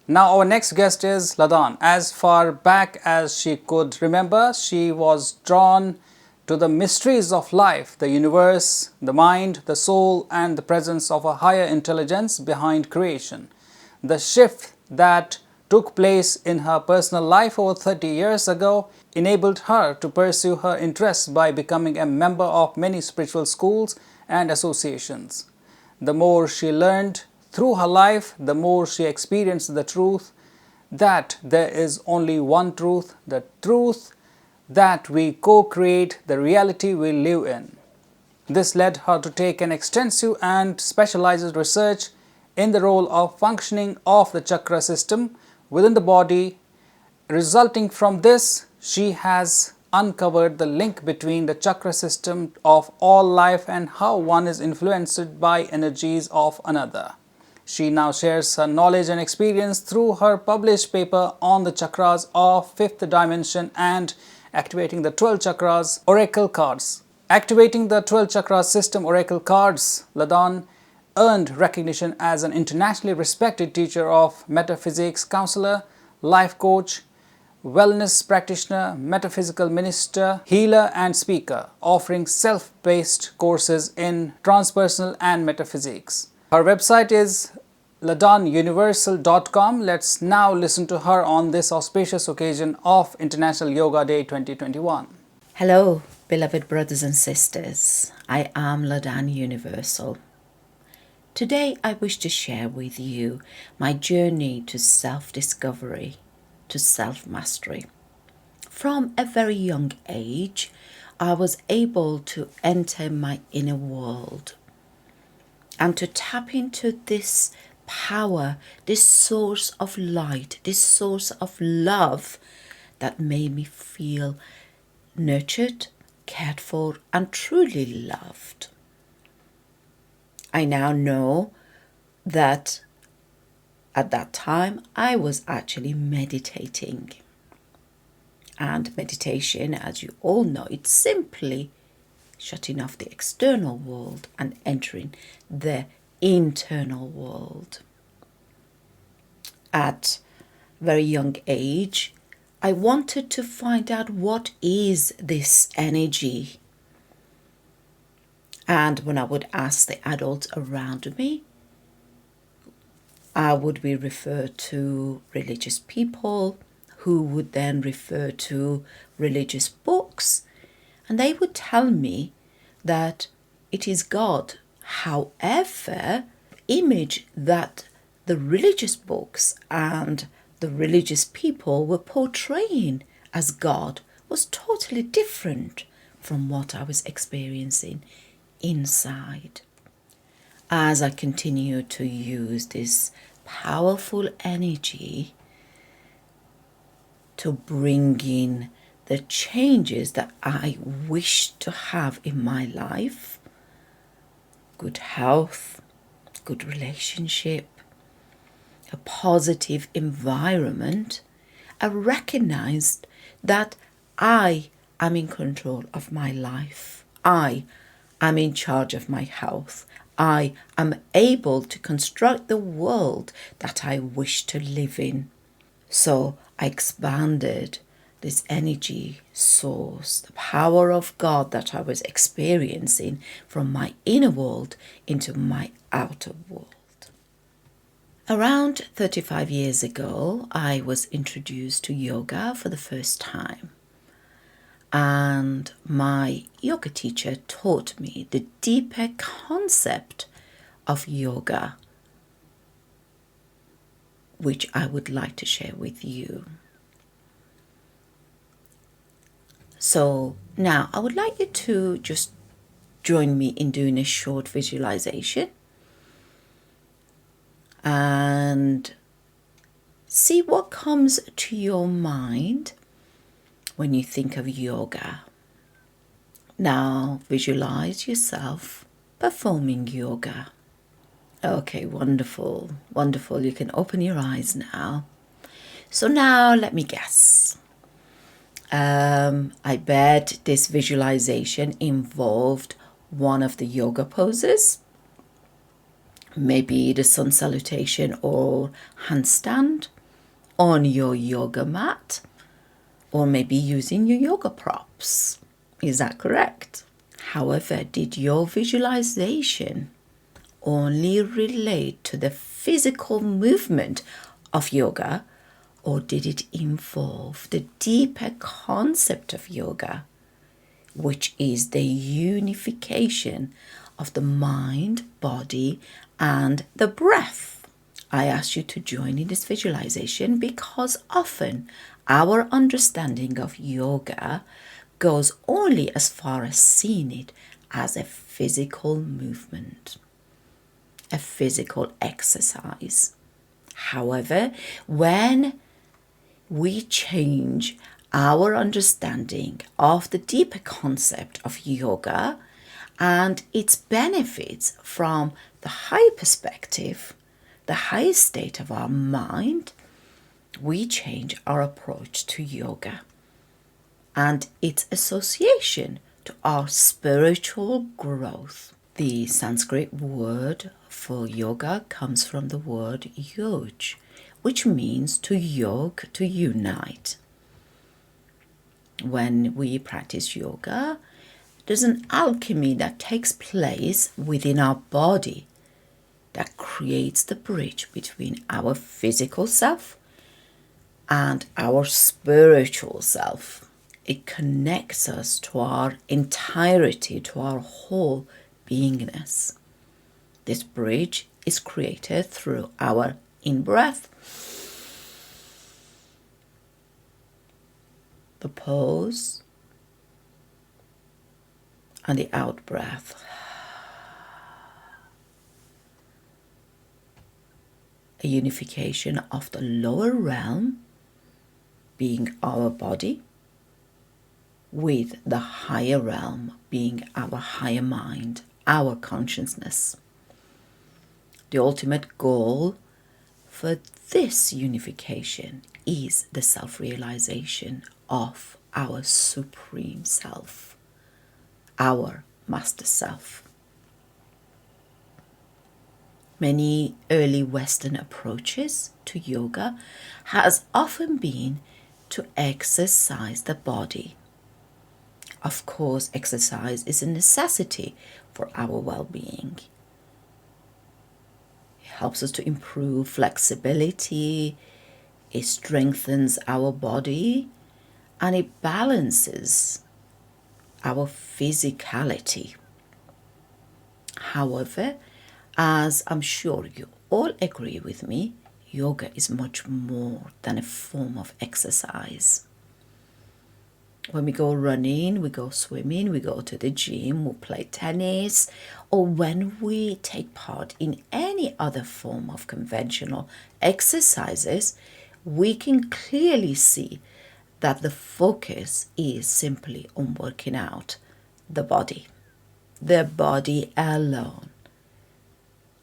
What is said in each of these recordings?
Now our next guest is Ladan. As far back as she could remember, she was drawn to the mysteries of life, the universe, the mind, the soul, and the presence of a higher intelligence behind creation. The shift that took place in her personal life over 30 years ago enabled her to pursue her interests by becoming a member of many spiritual schools and associations. The more she learned through her life, the more she experienced the truth that there is only one truth, the truth that we co-create the reality we live in. This led her to take an extensive and specialized research in the role of functioning of the chakra system within the body. Resulting from this, she has uncovered the link between the chakra system of all life and how one is influenced by energies of another. She now shares her knowledge and experience through her published paper on the chakras of fifth dimension and activating the 12 chakras oracle cards. Activating the 12 chakra system oracle cards, Ladan earned recognition as an internationally respected teacher of metaphysics, counselor, life coach, wellness practitioner, metaphysical minister, healer, and speaker, offering self-paced courses in transpersonal and metaphysics. Her website is LadaanUniversal.com. Let's now listen to her on this auspicious occasion of International Yoga Day 2021. Hello, beloved brothers and sisters. I am Ladaan Universal. Today I wish to share with you my journey to self-discovery, to self-mastery. From a very young age, I was able to enter my inner world and to tap into this power, this source of light, this source of love that made me feel nurtured, cared for, and truly loved. I now know that at that time I was actually meditating. And meditation, as you all know, it's simply shutting off the external world and entering the internal world. At a very young age, I wanted to find out what is this energy. And when I would ask the adults around me, I would be referred to religious people who would then refer to religious books, and they would tell me that it is God. However, the image that the religious books and the religious people were portraying as God was totally different from what I was experiencing inside. As I continue to use this powerful energy to bring in the changes that I wish to have in my life, good health, good relationship, a positive environment, I recognized that I am in control of my life. I am in charge of my health. I am able to construct the world that I wish to live in. So I expanded this energy source, the power of God that I was experiencing from my inner world into my outer world. Around 35 years ago, I was introduced to yoga for the first time. And my yoga teacher taught me the deeper concept of yoga, which I would like to share with you. So now I would like you to just join me in doing a short visualization and see what comes to your mind when you think of yoga. Now visualize yourself performing yoga. Okay, wonderful, wonderful. You can open your eyes now. So now let me guess. I bet this visualization involved one of the yoga poses. maybe the sun salutation or handstand on your yoga mat, or maybe using your yoga props. Is that correct? However, did your visualization only relate to the physical movement of yoga, or did it involve the deeper concept of yoga, which is the unification of the mind, body, and the breath? I ask you to join in this visualization because often our understanding of yoga goes only as far as seeing it as a physical movement, a physical exercise. However, when we change our understanding of the deeper concept of yoga and its benefits from the high perspective, the high state of our mind, we change our approach to yoga and its association to our spiritual growth. The Sanskrit word for yoga comes from the word yoj, which means to yoke, to unite. When we practice yoga, there's an alchemy that takes place within our body that creates the bridge between our physical self and our spiritual self. It connects us to our entirety, to our whole beingness. This bridge is created through our in-breath, the pause, and the out-breath. A unification of the lower realm, being our body, with the higher realm, being our higher mind, our consciousness. The ultimate goal for this unification is the self-realization of our supreme self, our master self. Many early Western approaches to yoga has often been to exercise the body. Of course, exercise is a necessity for our well-being. It helps us to improve flexibility, it strengthens our body, and it balances our physicality. However, as I'm sure you all agree with me, yoga is much more than a form of exercise. When we go running, we go swimming, we go to the gym, we play tennis, or when we take part in any other form of conventional exercises, we can clearly see that the focus is simply on working out the body alone.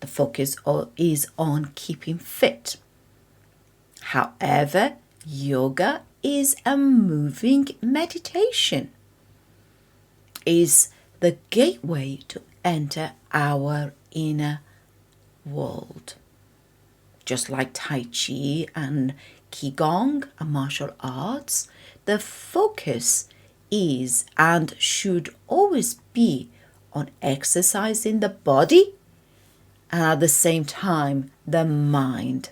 The focus is on keeping fit. However, yoga is a moving meditation, is the gateway to enter our inner world. Just like Tai Chi and Qigong and martial arts, the focus is and should always be on exercising the body and at the same time the mind,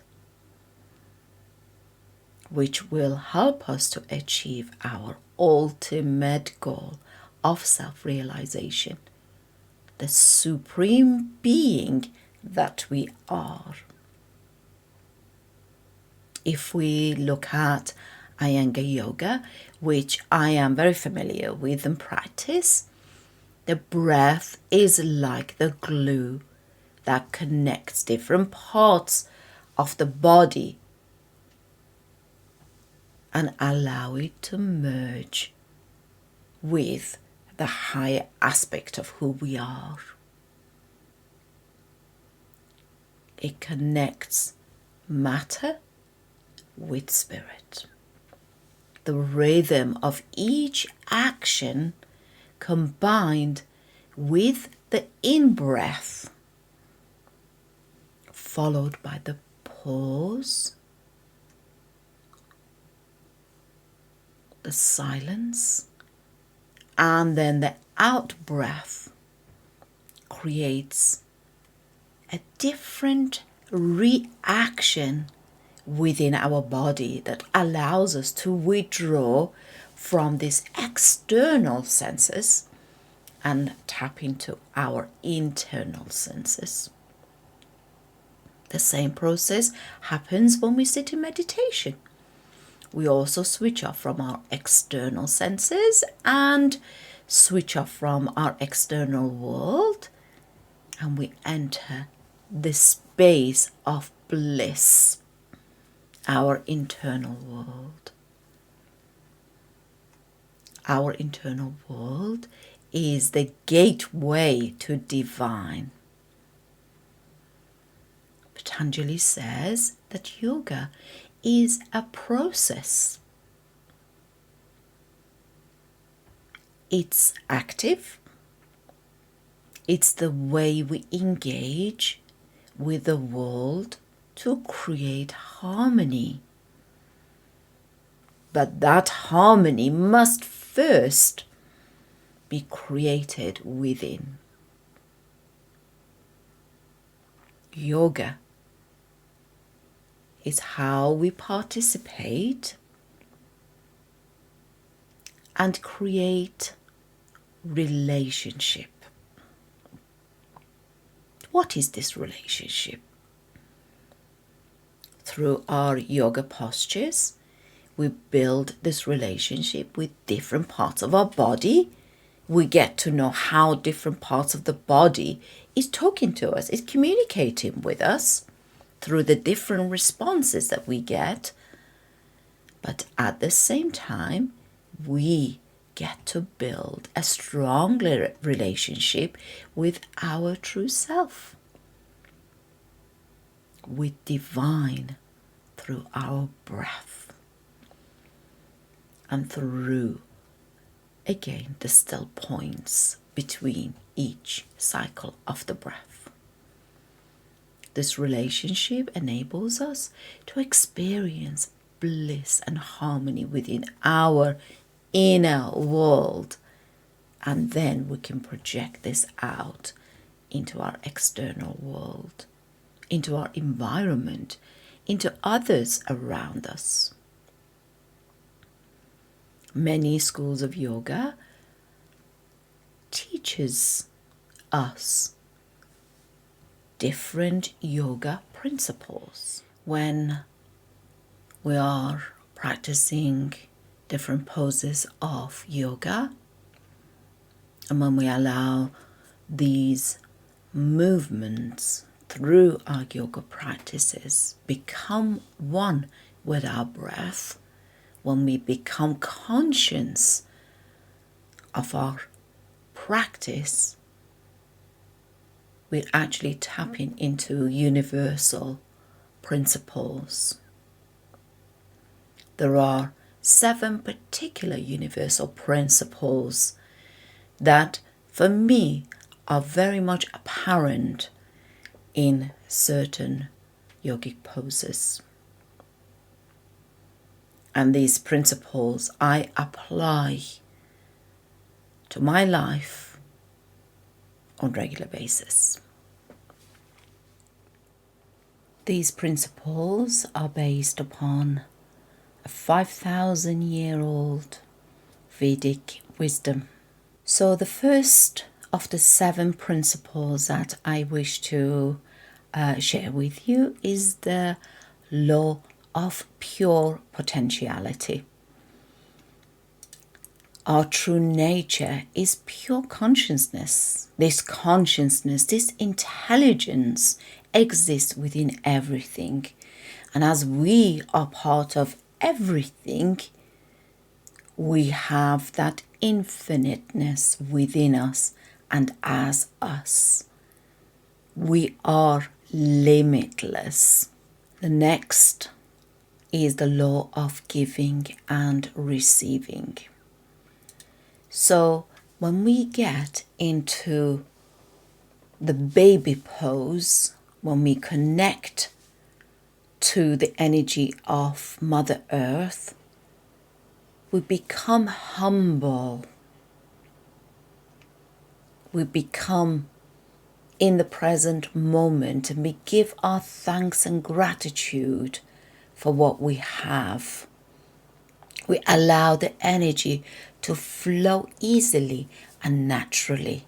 which will help us to achieve our ultimate goal of self-realization, the supreme being that we are. If we look at Iyengar Yoga, which I am very familiar with and practice, the breath is like the glue that connects different parts of the body and allow it to merge with the higher aspect of who we are. It connects matter with spirit. The rhythm of each action combined with the in-breath followed by the pause, the silence, and then the out breath creates a different reaction within our body that allows us to withdraw from these external senses and tap into our internal senses. The same process happens when we sit in meditation. We also switch off from our external senses and switch off from our external world, and we enter the space of bliss, our internal world. Our internal world is the gateway to divine. Patriji says that yoga is a process. It's active. It's the way we engage with the world to create harmony. But that harmony must first be created within. Yoga is how we participate and create relationship. What is this relationship? Through our yoga postures, we build this relationship with different parts of our body. We get to know how different parts of the body is talking to us, is communicating with us through the different responses that we get. But at the same time, we get to build a stronger relationship with our true self, with divine, through our breath and through, again, the still points between each cycle of the breath. This relationship enables us to experience bliss and harmony within our inner world, and then we can project this out into our external world, into our environment, into others around us. Many schools of yoga teaches us different yoga principles. When we are practicing different poses of yoga, and when we allow these movements through our yoga practices become one with our breath, when we become conscious of our practice, we're actually tapping into universal principles. There are 7 particular universal principles that, for me, are very much apparent in certain yogic poses. And these principles I apply to my life on a regular basis. These principles are based upon a 5,000-year-old Vedic wisdom. So the first of the 7 principles that I wish to share with you is the Law of Pure Potentiality. Our true nature is pure consciousness. This consciousness, this intelligence exists within everything. And as we are part of everything, we have that infiniteness within us and as us. We are limitless. The next is the law of giving and receiving. So when we get into the baby pose when we connect to the energy of Mother Earth, we become humble. We become in the present moment, and we give our thanks and gratitude for what we have. We allow the energy to flow easily and naturally.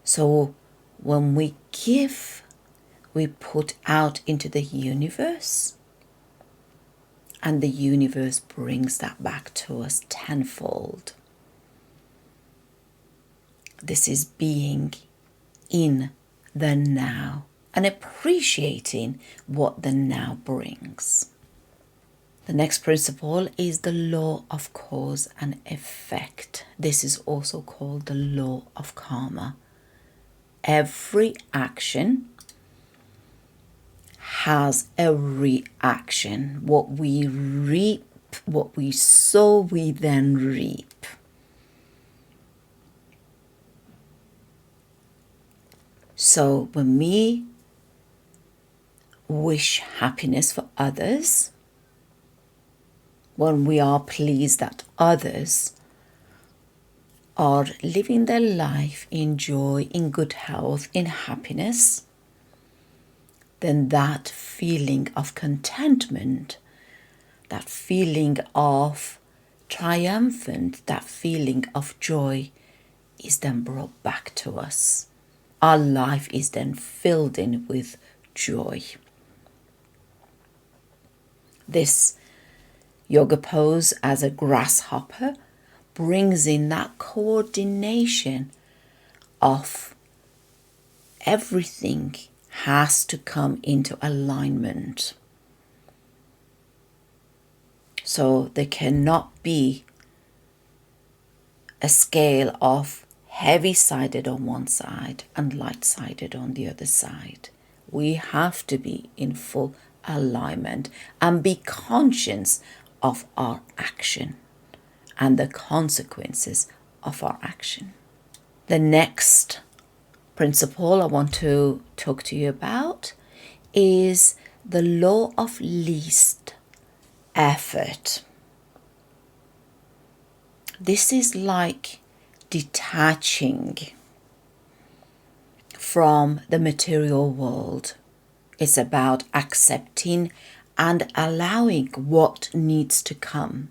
So when we give, we put out into the universe, and the universe brings that back to us tenfold. This is being in the now and appreciating what the now brings. The next principle is the law of cause and effect. This is also called the law of karma. Every action has a reaction. What we reap, what we sow, we then reap. So when we wish happiness for others, when we are pleased that others are living their life in joy, in good health, in happiness, then that feeling of contentment, that feeling of triumphant, that feeling of joy is then brought back to us. Our life is then filled in with joy. This yoga pose as a grasshopper brings in that coordination of everything has to come into alignment. So there cannot be a scale of heavy-sided on one side and light-sided on the other side. We have to be in full alignment and be conscious of our action and the consequences of our action. The next principle I want to talk to you about is the law of least effort. This is like detaching from the material world. It's about accepting and allowing what needs to come,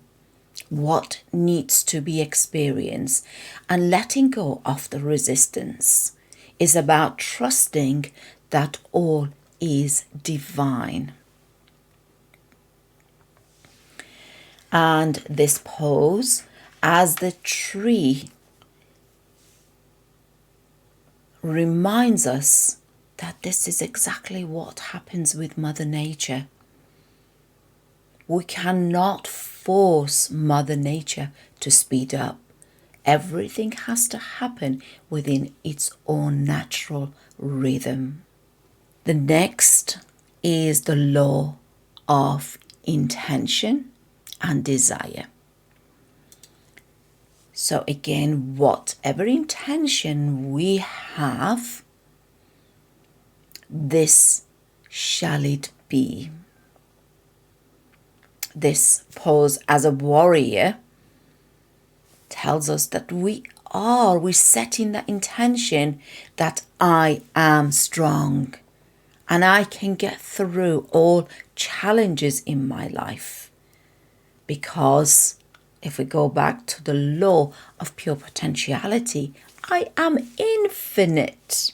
what needs to be experienced, and letting go of the resistance. It's about trusting that all is divine. And this pose, as the tree, reminds us that this is exactly what happens with Mother Nature. We cannot force Mother Nature to speed up. Everything has to happen within its own natural rhythm. The next is the law of intention and desire. So again, whatever intention we have, this shall it be. This pose as a warrior tells us that we're setting the intention that I am strong and I can get through all challenges in my life. Because if we go back to the law of pure potentiality, I am infinite.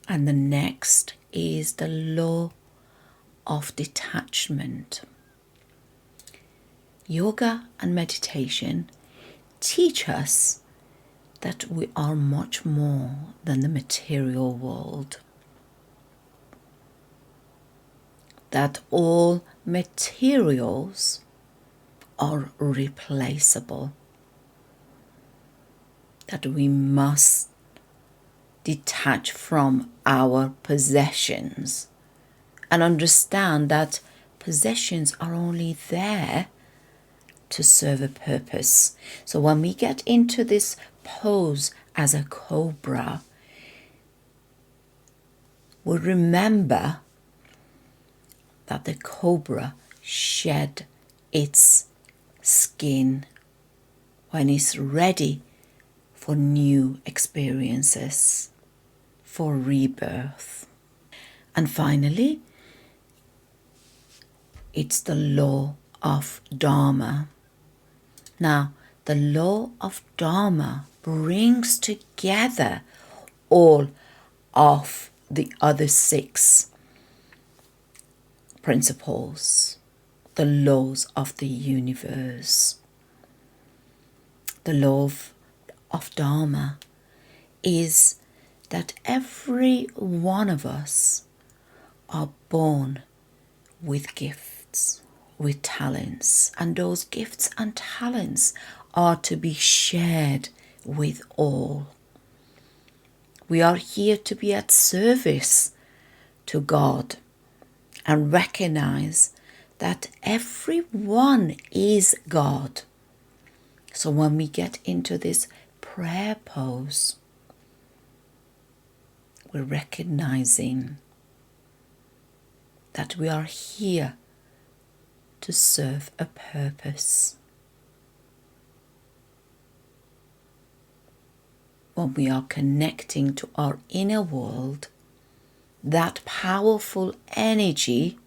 And the next is the law of detachment. Yoga and meditation teach us that we are much more than the material world. That all materials are replaceable. That we must detach from our possessions and understand that possessions are only there to serve a purpose. So when we get into this pose as a cobra, we remember that the cobra shed its skin when it's ready for new experiences, for rebirth. And finally, it's the law of Dharma. Now, the law of Dharma brings together all of the other 6 principles, the laws of the universe. The law of Dharma is that every one of us are born with gifts, with talents, and those gifts and talents are to be shared with all. We are here to be at service to God and recognize that everyone is God. So when we get into this prayer pose, we're recognizing that we are here to serve a purpose. When we are connecting to our inner world, that powerful energy,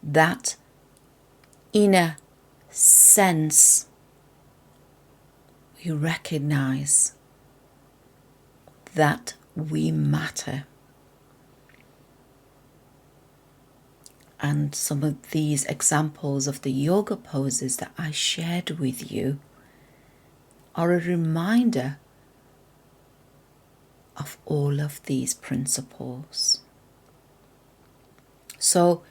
that inner sense, we recognize that we matter. And some of these examples of the yoga poses that I shared with you are a reminder of all of these principles. So,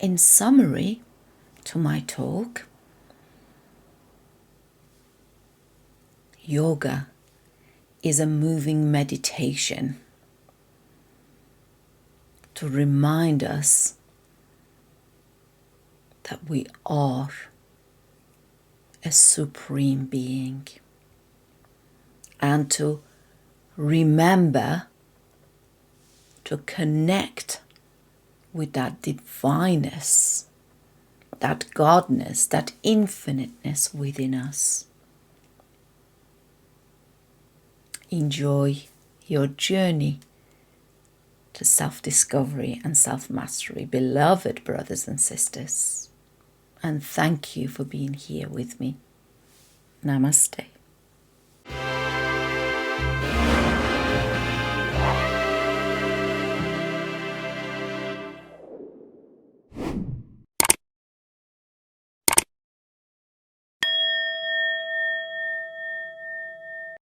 in summary to my talk, yoga is a moving meditation to remind us that we are a supreme being, and to remember to connect with that divineness, that godness, that infiniteness within us. Enjoy your journey to self-discovery and self-mastery, beloved brothers and sisters. And thank you for being here with me. Namaste.